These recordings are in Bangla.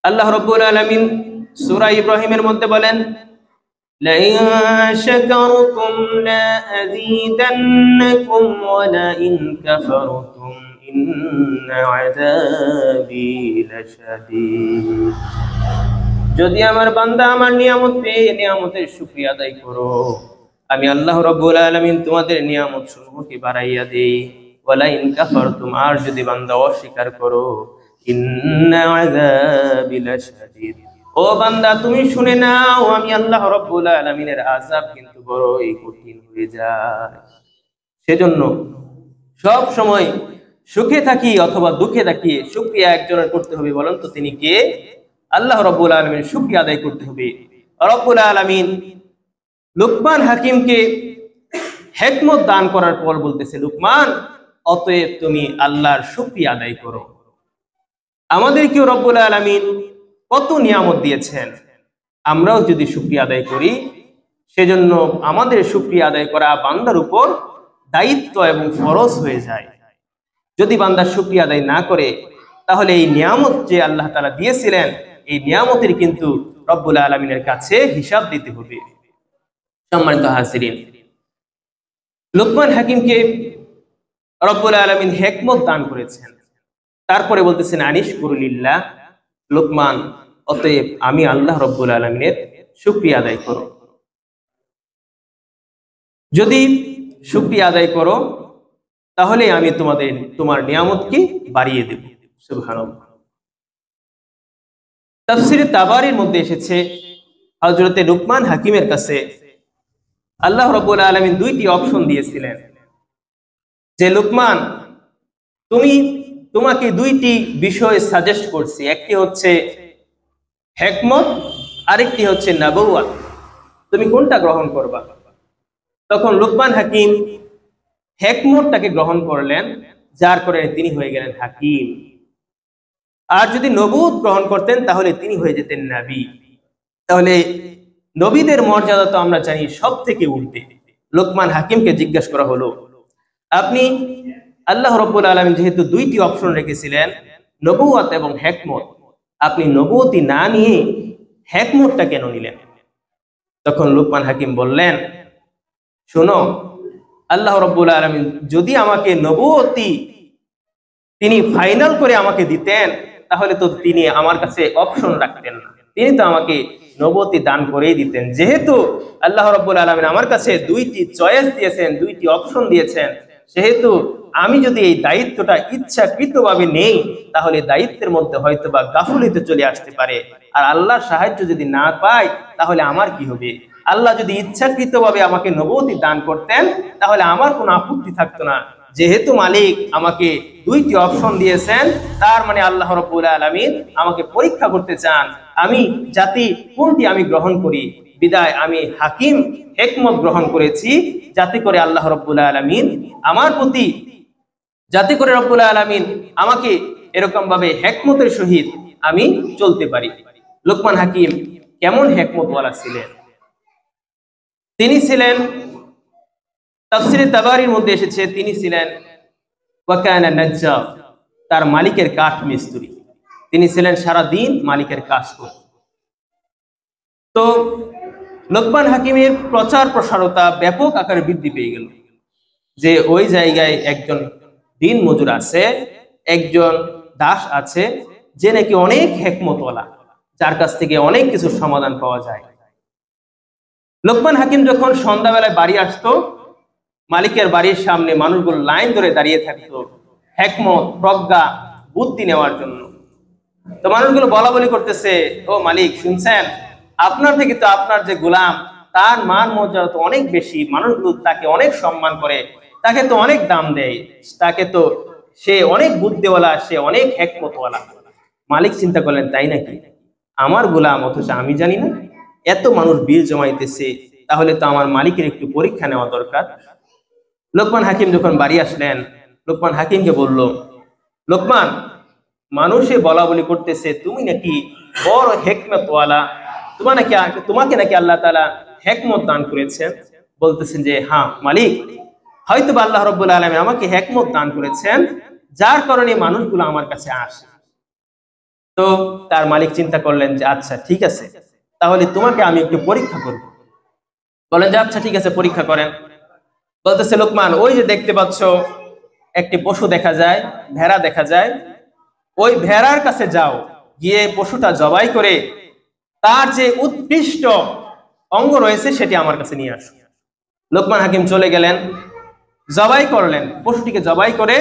আল্লাহ রাব্বুল আলামিন সূরা ইব্রাহিমের মধ্যে বলেন, لئن شكرتم لأزيدنكم ولئن كفرتم إن عذابي لشديد। যদি আমার বান্দা আমার নিয়ামত পেয়ে নিয়ামতের শুকরিয়া আদায় করো, আমি আল্লাহ রাব্বুল আলামিন তোমাদের নিয়ামত সমূহকে বাড়াইয়া দেই। ওয়ালাইন কাফারতুম, আর যদি বান্দা অস্বীকার করো, ইন্না আযাবি লাশাদীদ, ও বান্দা তুমি শুনে নাও, আমি আল্লাহ রাব্বুল আলামিনের আযাব কিন্তু বড়ই কঠিন হয়ে যায়। সেজন্য সব সময় সুখে থাকি অথবা দুঃখে থাকি, শুকরিয়া একজনের করতে হবে। বলেন তো তিনি কে? আল্লাহ রাব্বুল আলামিনের শুকরিয়া আদায় করতে হবে। রাব্বুল আলামিন লুকমান হাকিমকে হিকমত দান করার পর বলতেছে, লুকমান, অতএব তুমি আল্লাহর শুকরিয়া আদায় করো। আমাদেরকেও রব্বুল আলামিন কত নিয়ামত দিয়েছেন, আমরাও যদি শুকরিয়া আদায় করি, সেজন্য আমাদের শুকরিয়া আদায় করা বান্দার উপর দায়িত্ব এবং ফরজ হয়ে যায়। যদি বান্দা শুকরিয়া আদায় না করে, তাহলে এই নিয়ামত যে আল্লাহ তাআলা দিয়েছিলেন, এই নিয়ামতের কিন্তু রব্বুল আলামিনের কাছে হিসাব দিতে হবে। সম্মানিত হাজিরিন, লুকমান হাকিমকে রব্বুল আলামিন হিকমত দান করেছেন, তারপরে বলতেছেন আনিশকুরুলিল্লাহ, লুকমান, অতএব আমি আল্লাহ রব্বুল আলামিনের শুকরিয়া আদায় করো। যদি শুকরিয়া আদায় করো, তাহলে আমি তোমার নিয়ামতকে বাড়িয়ে দেব। সুবহানাল্লাহ। তাফসীরে তাবারীর মধ্যে এসেছে, হযরতে লুকমান হাকিমের কাছে আল্লাহ রাব্বুল আলামিন দুইটি অপশন দিয়েছিলেন, যে লুকমান, তোমাকে দুইটি বিষয় সাজেস্ট করছি, একটি হচ্ছে হিকমত, আরেকটি হচ্ছে নবুয়ত, তুমি কোনটা গ্রহণ করবা? তখন লুকমান হাকিম হিকমতটাকে গ্রহণ করলেন, যার কারণে তিনি হয়ে গেলেন হাকিম। আর যদি নবুয়ত গ্রহণ করতেন, তাহলে তিনি হয়ে যেতেন নবী। তাহলে নবীদের মর্যাদা তো আমরা জানি সব থেকে ঊর্ধ্বে। লুকমান হাকিমকে জিজ্ঞাসা করা হলো, আপনি আল্লাহ রাব্বুল আলামিন যেহেতু দুইটি অপশন রেখেছিলেন, নবুয়ত এবং হিকমত, আপনি নবুয়তি না নিয়ে হিকমতটা কেন নিলেন? তখন লুকমান হাকিম বললেন, শোনো, আল্লাহ রাব্বুল আলামিন যদি আমাকে নবুয়তি তিনি ফাইনাল করে আমাকে দিতেন, তাহলে তো তিনি আমার কাছে অপশন রাখতেন না, তিনি তো আমাকে নবুয়তি দান করেই দিতেন। যেহেতু আল্লাহ রাব্বুল আলামিন আমার কাছে দুইটি চয়েস দিয়েছেন, দুইটি অপশন দিয়েছেন, সেহেতু আমি যদি এই দায়িত্বটা ইচ্ছাকৃতভাবে নেই, তাহলে দায়িত্বের মধ্যে হয়তো বা গাফলতি চলে আসতে পারে। আর আল্লাহর সাহায্য যদি না পাই, তাহলে আমার কি হবে? আল্লাহ যদি ইচ্ছাকৃতভাবে আমাকে নবুয়তি দান করতেন, তাহলে আমার কোনো আপত্তি থাকতো না। যেহেতু মালিক আমাকে দুইটি অপশন দিয়েছেন, তার মানে আল্লাহ রাব্বুল আলামিন আমাকে পরীক্ষা করতে চান আমি জাতি কোনটি আমি গ্রহণ করি। বিদায় আমি হাকিম হিকমত গ্রহণ করেছি, যাতে করে আল্লাহ রাব্বুল আলামিন আমার প্রতি, যাতে করে রব্বুল আলামিন আমাকে এরকম ভাবে হিকমতের সহিত আমি চলতে পারি। লুকমান হাকিম কেমন হিকমতওয়ালা ছিলেন? তিনি ছিলেন, তাফসীরে তাবারীর মধ্যে এসেছে, তিনি ছিলেন ওয়া কানা নাজ্জার, তার মালিকের কাঠ মিস্ত্রি। তিনি ছিলেন সারা দিন মালিকের কাজ করতেন। তো লুকমান হাকিমের প্রচার প্রসারতা ব্যাপক আকারে বৃদ্ধি পেয়ে গেল, যে ওই জায়গায় একজন দিন মজুর আছে, একজন দাস আছে, যে নাকি অনেক হিকমতওয়ালা, যার কাছ থেকে অনেক কিছু সমাধান পাওয়া যায়। লুকমান হাকিম যখন সন্ধ্যাবেলায় বাড়ি আসতো, মালিকের বাড়ির সামনে মানুষগুলো লাইন ধরে দাঁড়িয়ে থাকতো হিকমত, প্রজ্ঞা, বুদ্ধি নেওয়ার জন্য। তো মানুষগুলো বলা বলি করতেছে, ও মালিক, শুনছেন, আপনার থেকে তো আপনার যে গোলাম, তার মান মর্যাদা তো অনেক বেশি, মানুষগুলো তাকে অনেক সম্মান করে, তাকে তো অনেক দাম দেয়, তাকে তো সে অনেক বুদ্ধিওয়ালা, সে অনেক হিকমতওয়ালা। মালিক চিন্তা করলেন, তাই নাকি? আমার গোলাম, অথচ আমি জানি না? এত মানুষ বিল জমাইতেছে, তাহলে তো আমার মালিকের একটু পরীক্ষা নেওয়া দরকার। লুকমান হাকিম যখন বাড়ি আসলেন, লুকমান হাকিমকে বলল, লুকমান, মানুষে বলা বলি করতেছে তুমি নাকি বড় হিকমতওয়ালা, তোমাকে নাকি আল্লাহ তাআলা হিকমত দান করেছেন। বলতেছেন যে, হ্যাঁ মালিক, হয়তো আল্লাহ রাব্বুল আলামিন আমাকে হিকমত দান করেছেন, যার কারণে মানুষগুলো আমার কাছে আসে। তো তার মালিক চিন্তা করলেন যে আচ্ছা ঠিক আছে, তাহলে তোমাকে আমি একটু পরীক্ষা করব। বলেন যে আচ্ছা ঠিক আছে, পরীক্ষা করেন। বলতেছে লোকমান, ওই যে দেখতে পাচ্ছ একটি পশু দেখা যায়, ভেড়া দেখা যায়, ওই ভেড়ার কাছে যাও, গিয়ে পশুটা জবাই করে তার যে উৎকৃষ্ট অঙ্গ রয়েছে সেটি আমার কাছে নিয়ে আসো। লোকমান হাকিম চলে গেলেন, জবাই করলেন, পশুটিকে জবাই করে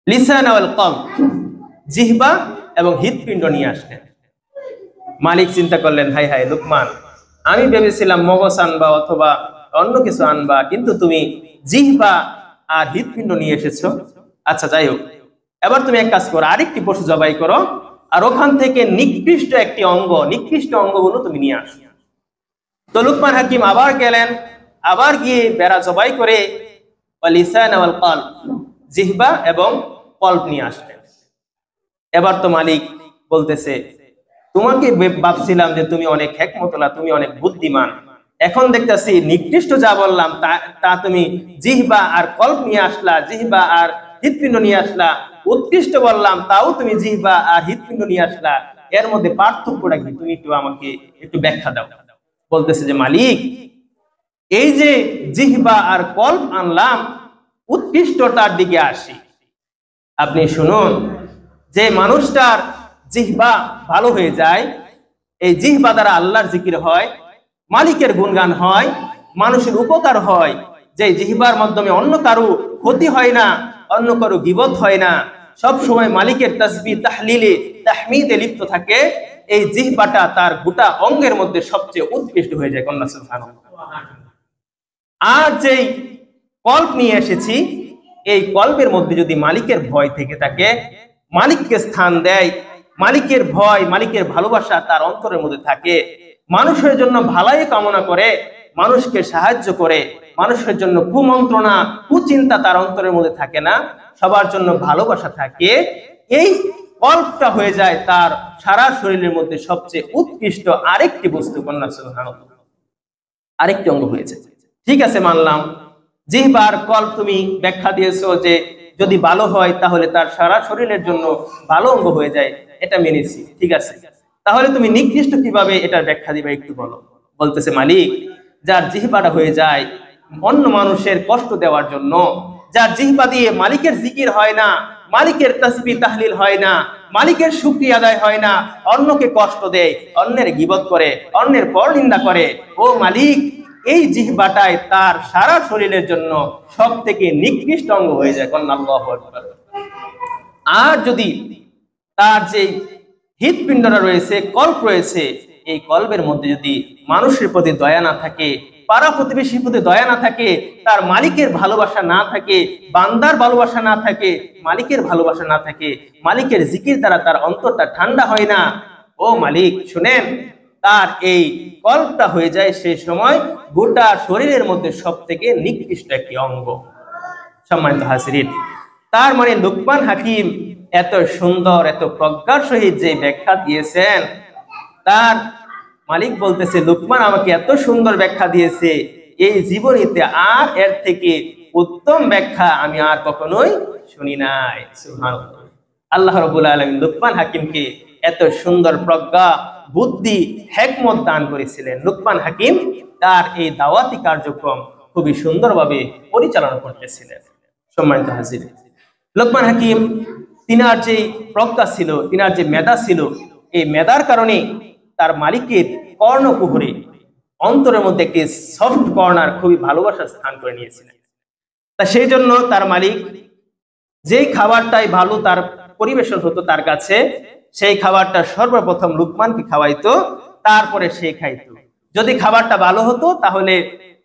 লিসান ওয়াল কলব, জিহ্বা এবং হৃৎপিণ্ড নিয়ে আসলেন। মালিক চিন্তা করলেন, হাই হাই লোকমান, আমি ভেবেছিলাম মগজ আনবা অথবা অন্য কিছু আনবা, কিন্তু তুমি জিহ্বা আর হৃৎপিণ্ড নিয়ে এসেছো। আচ্ছা যাই হোক, এবার তুমি এক কাজ করো, আরেকটি পশু জবাই করো, আর ওখান থেকে নিকৃষ্ট একটি অঙ্গ, নিকৃষ্ট অঙ্গগুলো তুমি নিয়ে আসো। তো লোকমান হাকিম আবার গেলেন, আবার গিয়ে বেড়া জবাই করে লিসান ওয়াল কলব, জিহ্বা এবং কলব নিয়ে আসলেন। এবার তো মালিক বলতেছে, তোমাকে ভাবছিলাম যে তুমি অনেক হিকমতওয়ালা, তুমি অনেক বুদ্ধিমান, এখন দেখতেছি নিকৃষ্ট যা বললাম তা তুমি জিহ্বা আর কলব নিয়ে আসলা, জিহ্বা আর হৃৎপিণ্ড নিয়ে আসলা। উৎকৃষ্ট বললাম, তাও তুমি জিহ্বা আর হৃৎপিণ্ড নিয়ে আসলা। এর মধ্যে পার্থক্যটা কি, তুমি একটু আমাকে একটু ব্যাখ্যা দাও। বলতেছে যে মালিক, এই যে জিহ্বা আর কলব আনলাম, উৎকৃষ্টতার দিকে আসি। আপনি শুনুন, যে মানুষটার জিহ্বা ভালো হয়ে যায়, এই জিহ্বা দ্বারা আল্লাহর জিকির হয়, মালিকের গুণগান হয়, মানুষের উপকার হয়, যে জিহ্বার মাধ্যমে অন্য কারো ক্ষতি হয় না, অন্য কারো গীবত হয় না, সব সময় মালিকের তাসবিহ তাহলিলে তাহমিদে লিপ্ত থাকে, এই জিহ্বাটা তার গোটা অঙ্গের মধ্যে সবচেয়ে উৎকৃষ্ট হয়ে যায়। কন্যা সুবহানাল্লাহ। আর যেই কল্প নিয়ে এসেছি, এই কল্পের মধ্যে যদি মালিকের ভয় থেকে থাকে, মালিককে স্থান দেয়, মালিকের ভয়, মালিকের ভালোবাসা তার অন্তরের মধ্যে থাকে, মানুষের জন্য ভালাই কামনা করে, মানুষকে সাহায্য করে, মানুষের জন্য কুমন্ত্রণা কুচিন্তা তার অন্তরের মধ্যে থাকে না, সবার জন্য ভালোবাসা থাকে, এই কল্পটা হয়ে যায় তার সারা শরীরের মধ্যে সবচেয়ে উৎকৃষ্ট আরেকটি বস্তু। কন্যা সুবহানাল্লাহ, আরেকটি অঙ্গ হয়েছে। ঠিক আছে, মানলাম, জিহ্বার কল্প তুমি ব্যাখ্যা দিয়েছো যে যদি ভালো হয় তাহলে তার সারা শরীরের জন্য ভালো অঙ্গ হয়ে যায়, এটা মেনেছি, ঠিক আছে। তাহলে তুমি নিকৃষ্ট কিভাবে এটার ব্যাখ্যা দিবে একটু বলো। বলতেছে মালিক, যার জিহ্বাটা হয়ে যায় অন্য মানুষের কষ্ট দেওয়ার জন্য, যার জিহ্বা দিয়ে মালিকের জিকির হয় না, মালিকের তাসবিহ তাহলিল হয় না, মালিকের শুকরিয়া আদায় হয় না, অন্যকে কষ্ট দেয়, অন্যের গীবত করে, অন্যের পরনিন্দা করে, ও মালিক, এই জিহ্বাটাই তার সারা শরীরের জন্য সব থেকে নিকৃষ্ট অঙ্গ হয়ে যায়। আল্লাহু আকবার। আর যদি তার যে হৃৎপিণ্ডটা রয়েছে, কল্প রয়েছে, এই কল্পের মধ্যে যদি মানুষের প্রতি দয়া না থাকে, পাড়া প্রতিবেশীর প্রতি দয়া না থাকে, তার মালিকের ভালোবাসা না থাকে, বান্দার ভালোবাসা না থাকে, মালিকের ভালোবাসা না থাকে, মালিকের জিকির দ্বারা তার অন্তরটা ঠান্ডা হয় না, ও মালিক শুনেন, তার এই কল্পটা হয়ে যায় সেই সময় গোটা শরীরের মধ্যে সব থেকে নিকৃষ্ট একটি অঙ্গ। সম্মানিত হাজিরিন, তার মানে লোকমান হাকিম এত সুন্দর, এত প্রজ্ঞার সহিত যে ব্যাখ্যা দিয়েছেন, তার মালিক বলতেছে, লোকমান আমাকে এত সুন্দর ব্যাখ্যা দিয়েছে, এই জীবনীতে আর এর থেকে উত্তম ব্যাখ্যা আমি আর কখনোই শুনি নাই। সুবহানাল্লাহ। আল্লাহ রাব্বুল আলামিন লোকমান হাকিমকে এত সুন্দর প্রজ্ঞা, বুদ্ধি, হিকমত দান করেছিলেন। লোকমান হাকিম তার এই দাওয়াতি কার্যক্রম খুবই সুন্দরভাবে পরিচালনা করতেছিলেন। সম্মানিত হাজির, লোকমান হাকিম তিনার যে প্রজ্ঞা ছিল, তিনার যে মেধা ছিল, এই মেধার কারণে তার মালিকের কর্ণকুহরে অন্তরের মধ্যে একটি সফট কর্নার, খুবই ভালোবাসার স্থান করে নিয়েছিলেন। তা সেই জন্য তার মালিক যেই খাবারটাই ভালো তার পরিবেশন হতো তার কাছে, সেই খাবারটা সর্বপ্রথম লোকমানকে খাওয়াইতো, তারপরে সে খাইতো। যদি খাবারটা ভালো হতো তাহলে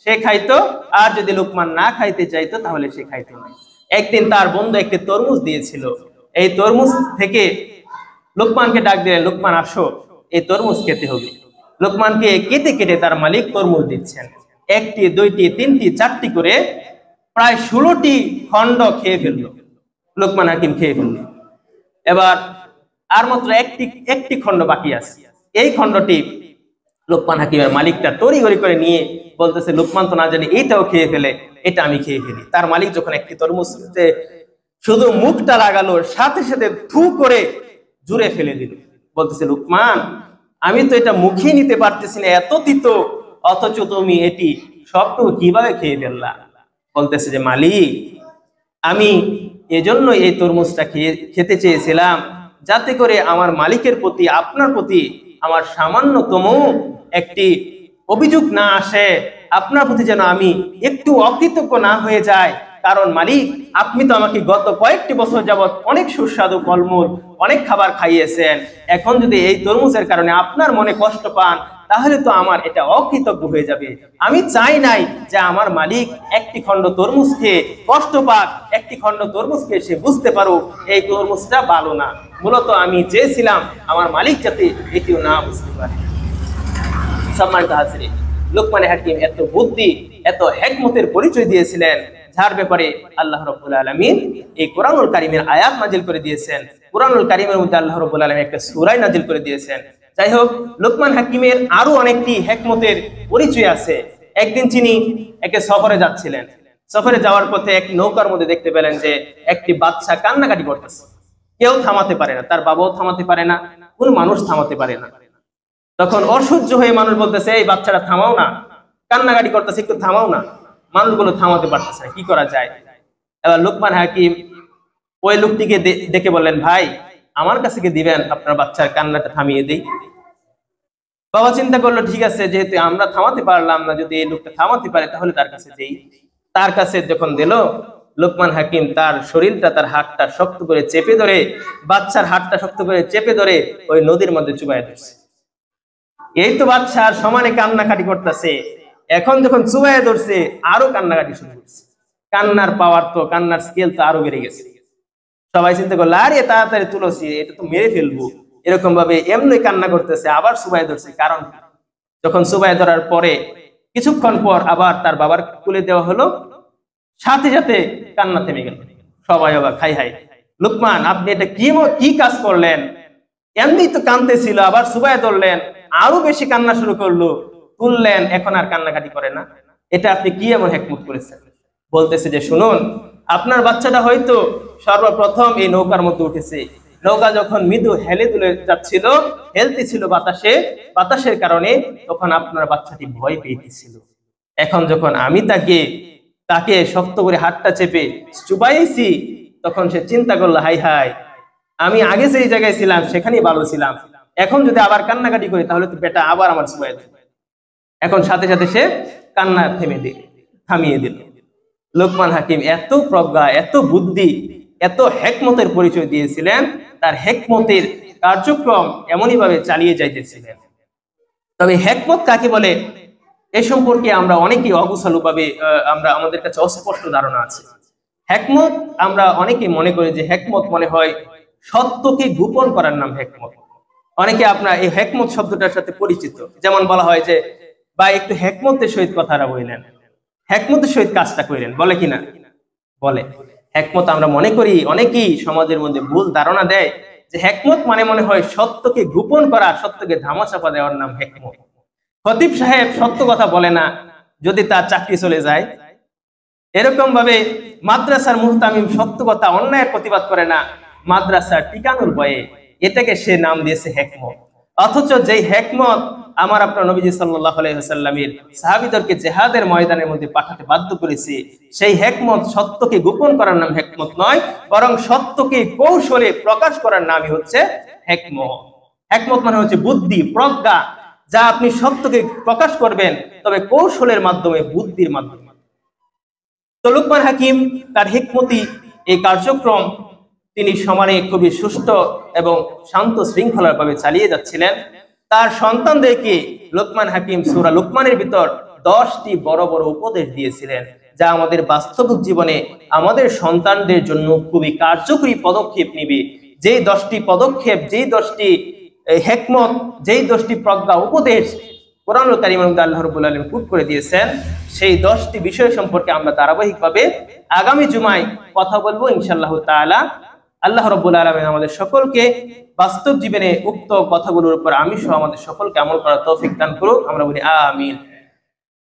সে খাইতো, আর যদি লোকমান না খাইতে চাইতো তাহলে সে খাইতো না। একদিন তার বন্ধু একটি তরমুজ দিয়েছিল, এই তরমুজ থেকে লোকমানকে ডাক দিলেন, লোকমান আসো, এই তরমুজ খেতে হবে। লোকমানকে কেটে কেটে তার মালিক তরমুজ দিচ্ছেন, একটি, দুইটি, তিনটি, চারটি করে প্রায় 16টি খণ্ড খেয়ে ফেলল। লোকমান হাকিম খেয়ে ফেলল। এবার আর মাত্র একটি খণ্ড বাকি আছে। এই খণ্ডটি লোকমান হাকিমের মালিকটা তড়িঘড়ি করে নিয়ে বলতেছে, লোকমান তো না জানি এইটাও খেয়ে ফেলে, এটা আমি খেয়ে ফেলি। তার মালিক যখন একটি তরমুজ শুধু মুখটা লাগালো, সাথে সাথে থু করে জুড়ে ফেলে দিল। বলতেছে, লুকমান, আমি তো এটা মুখে নিতে পারতেছি না, এত তিতো, অথচ তুমি এটি সবটুকু কিভাবে খেয়ে ফেললা? বলতেছে যে মালিক, আমি এজন্য এই তরমুজটা খেতে চেয়েছিলাম যাতে করে আমার মালিকের প্রতি, আপনার প্রতি আমার সামান্যতম একটি অভিযোগ না আসে, আপনার প্রতি যেন আমি একটু অকৃতজ্ঞ না হয়ে যায়। কারণ মালিক, আপনি তো আমাকে গত কয়েকটি বছর যাবত অনেক সুস্বাদু ফলমূল, অনেক খাবার খাইয়েছেন। এখন যদি এই তরমুজের কারণে আপনার মনে কষ্ট পান, তাহলে তো আমার এটা অকৃতজ্ঞ হয়ে যাবে। আমি চাই নাই যে আমার মালিক একটি খণ্ড তরমুজ খেয়ে কষ্ট পাক, একটি খণ্ড তরমুজ খেয়ে সে বুঝতে পারুক এই তরমুজটা ভালো না। মূলত আমি চেয়েছিলাম আমার মালিক যাতে এটিও না বুঝতে পারে। সম্মানিত হাজিরিন, লোকমান হাকিম এত বুদ্ধি, এত হিকমতের পরিচয় দিয়েছিলেন, যার ব্যাপারে আল্লাহ রাব্বুল আলামিন এই কোরআনুল কারীমের আয়াত নাজিল করে দিয়েছেন। কোরআনুল কারীমের মধ্যে আল্লাহ রাব্বুল আলামিন একটা সূরা নাজিল করে দিয়েছেন। যাই হোক, লোকমান হাকিমের আরো অনেকটি হিকমতের পরিচয় আছে। একদিন তিনি একটা সফরে যাচ্ছিলেন। সফরে যাওয়ার পথে এক নৌকার মধ্যে দেখতে পেলেন যে একটি বাচ্চা কান্নাকাটি করতেছে। কেউ থামাতে পারে না, তার বাবাও থামাতে পারে না, কোন মানুষ থামাতে পারে না। তখন অসহ্য হয়ে মানুষ বলতেছে, এই বাচ্চাটা থামাও না, কান্নাকাটি করতেছে, একটু থামাও না। মানুষগুলো থামাতে পারতেছে না, কি করা যায়? এবার লোকমান হাকিম ওই লোকটিকে দেখে বললেন, ভাই, আমার কাছে কি দিবেন, আপনার বাচ্চার কান্নাটা থামিয়ে দেই। বাবা চিন্তা করলো, ঠিক আছে, যেহেতু আমরা থামাতে পারলাম না, যদি এই লোকটা থামাতে পারে তাহলে তার কাছে দেই। তার কাছে যখন দিল, লোকমান হাকিম তার শরীরটা, তার হাতটা শক্ত করে চেপে ধরে, বাচ্চার হাতটা শক্ত করে চেপে ধরে ওই নদীর মধ্যে চুবাই ধরছে। এই তো বাচ্চার সমানে কান্নাকাটি করতেছে, এখন যখন চুবাইয়া ধরছে আরো কান্নাকাটি শুরু করছে। কান্নার পাওয়ার তো, কান্নার স্কেল তো আরো বেড়ে গেছে। সবাই চিন্তা করলো, আরে তাড়াতাড়ি তুলসী, এটা তো মেরে ফেলবো। এরকম ভাবে এমনি কান্না করতেছে, আবার চুবাইয়া ধরছে। কারণ যখন চুবাইয়া ধরার পরে কিছুক্ষণ পর আবার তার বাবার কুলে দেওয়া হলো, সাথে সাথে কান্না থেমে গেল। সবাই অবাক, হাই হাই, লোকমান, আপনি এটা কি কাজ করলেন? এমনি তো কাঁদতে ছিল, আবার চুবাইয়া ধরলেন, আরো বেশি কান্না শুরু করলো, তুললেন, এখন আর কান্নাকাটি করে না। এটা আপনি কি এমন হিকমত করেছেন? বলতেছে যে, শুনুন, আপনার বাচ্চাটা হয়তো সর্বপ্রথম এই নৌকার মধ্যে উঠেছে। নৌকা যখন মৃদু হেলে দুলে যাচ্ছিল, হেলতেছিল বাতাসের কারণে, তখন আপনার বাচ্চাটি ভয় পেয়েছিল। এখন যখন আমি তাকে শক্ত করে হাতটা চেপে চুবাইছি, তখন সে চিন্তা করলো, হাই হাই, আমি আগে সেই জায়গায় ছিলাম সেখানেই ভালো ছিলাম, এখন যদি আবার কান্নাকাটি করি তাহলে তো বেটা আবার আমার চুবাই দেবে। এখন সাথে সাথে সে কান্না থামিয়ে দিল। লোকমান হাকিম এত প্রজ্ঞা, এত বুদ্ধি, এত হিকমতের পরিচয় দিয়েছিলেন, তার হিকমতের কার্যক্রম এমনই ভাবে চালিয়ে যাইতেছিলেন। তবে হিকমত কাকে বলে এ সম্পর্কে আমরা অনেকেই অগোছালো ভাবে আমাদের কাছে অস্পষ্ট ধারণা আছে। হিকমত আমরা অনেকেই মনে করি যে হিকমত মনে হয় সত্যকে গোপন করার নাম হিকমত। অনেকে আপনার এই হিকমত শব্দটার সাথে পরিচিত, যেমন বলা হয় যে, বা একটু হিকমতের সহিত কথাটা বললেন, হিকমতের সহিত কাজটা করেন, বলে কিনা? বলে। হিকমত আমরা মনে করি অনেকেই সমাজের মধ্যে ভুল ধারণা দেয় যে হিকমত মনে হয় সত্যকে গোপন করা, সত্যকে ধামাচাপা দেওয়ার নাম হিকমত। খতিব সাহেব সত্য কথা বলে না, যদি তার চাকরি চলে যায়। এরকম ভাবে মাদ্রাসার মুহতামিম সত্য কথা, অন্যায়ের প্রতিবাদ করে না, মাদ্রাসার টিকানোর ভয়ে, এটাকে সে নাম দিয়েছে হিকমত। অথচ যেই হিকমত আমার আপনার নবীজি সাল্লাল্লাহু আলাইহি ওয়াসাল্লামের সাহাবীদেরকে জিহাদের ময়দানের মধ্যে পাঠাতে বাধ্য করেছে, সেই হিকমত সত্যকে গোপন করার নাম হিকমত নয়, বরং সত্যকে কৌশলে প্রকাশ করার নামই হচ্ছে হিকমত। হিকমত মানে হচ্ছে বুদ্ধি, প্রজ্ঞা, যা আপনি সত্যকে প্রকাশ করবেন, তবে কৌশলের মাধ্যমে, বুদ্ধির মাধ্যমে। তো লোকমান হাকিম তার হিকমতি এই কার্যক্রম তিনি সমানে খুবই সুষ্ঠু এবং শান্ত শৃঙ্খলার ভাবে চালিয়ে যাচ্ছিলেন। তার সন্তানদেরকে লোকমান হাকিম সূরা লোকমানের ভিতর 10টি বড় বড় উপদেশ দিয়েছিলেন, যা আমাদের বাস্তবিক জীবনে আমাদের সন্তানদের জন্য খুবই কার্যকরী পদক্ষেপ নিবে। যেই 10টি পদক্ষেপ, যেই 10টি হিকমত, যেই 10টি প্রজ্ঞা উপদেশ কোরআনুল কারীমের মধ্যে আল্লাহ রাব্বুল আলামিন কোট করে দিয়েছেন, সেই 10টি বিষয় সম্পর্কে আমরা ধারাবাহিকভাবে আগামী জুমায় কথা বলবো ইনশাআল্লাহ তাআলা। আল্লাহ রাব্বুল আলামিন আমাদের সকলকে বাস্তব জীবনে উক্ত কথাগুলোর উপর আমি সহ আমাদের সকলকে আমল করার তৌফিক দান করুক। আমরা বলি আমিন।